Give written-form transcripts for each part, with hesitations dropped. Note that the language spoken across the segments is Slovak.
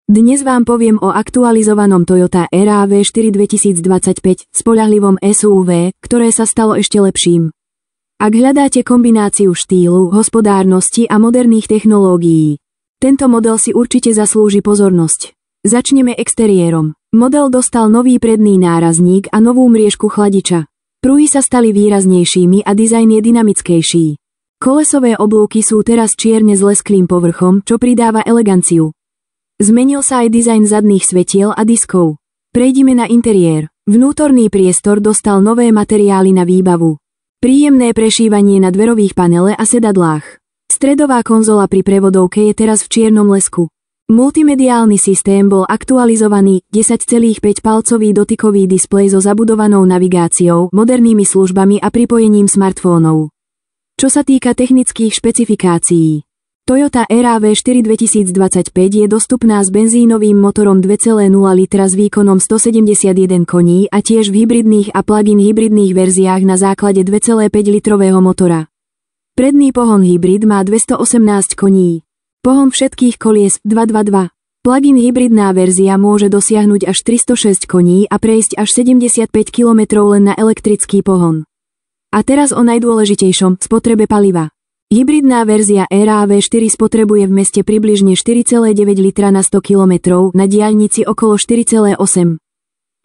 Dnes vám poviem o aktualizovanom Toyota RAV4 2025, spoľahlivom SUV, ktoré sa stalo ešte lepším. Ak hľadáte kombináciu štýlu, hospodárnosti a moderných technológií, tento model si určite zaslúži pozornosť. Začneme exteriérom. Model dostal nový predný nárazník a novú mriežku chladiča. Pruhy sa stali výraznejšími a dizajn je dynamickejší. Kolesové oblúky sú teraz čierne s lesklým povrchom, čo pridáva eleganciu. Zmenil sa aj dizajn zadných svetiel a diskov. Prejdime na interiér. Vnútorný priestor dostal nové materiály na výbavu. Príjemné prešívanie na dverových panele a sedadlách. Stredová konzola pri prevodovke je teraz v čiernom lesku. Multimediálny systém bol aktualizovaný, 10,5-palcový dotykový displej so zabudovanou navigáciou, modernými službami a pripojením smartfónov. Čo sa týka technických špecifikácií, Toyota RAV4 2025 je dostupná s benzínovým motorom 2,0 litra s výkonom 171 koní a tiež v hybridných a plug-in hybridných verziách na základe 2,5 litrového motora. Predný pohon hybrid má 218 koní. Pohon všetkých kolies 222. Plug-in hybridná verzia môže dosiahnuť až 306 koní a prejsť až 75 km len na elektrický pohon. A teraz o najdôležitejšom, spotrebe paliva. Hybridná verzia RAV4 spotrebuje v meste približne 4,9 litra na 100 km, na diaľnici okolo 4,8.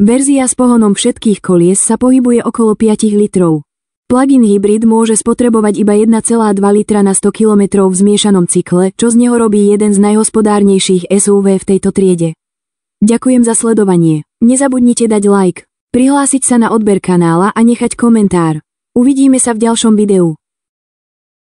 Verzia s pohonom všetkých kolies sa pohybuje okolo 5 litrov. Plug-in hybrid môže spotrebovať iba 1,2 litra na 100 km v zmiešanom cykle, čo z neho robí jeden z najhospodárnejších SUV v tejto triede. Ďakujem za sledovanie. Nezabudnite dať like, prihlásiť sa na odber kanála a nechať komentár. Uvidíme sa v ďalšom videu.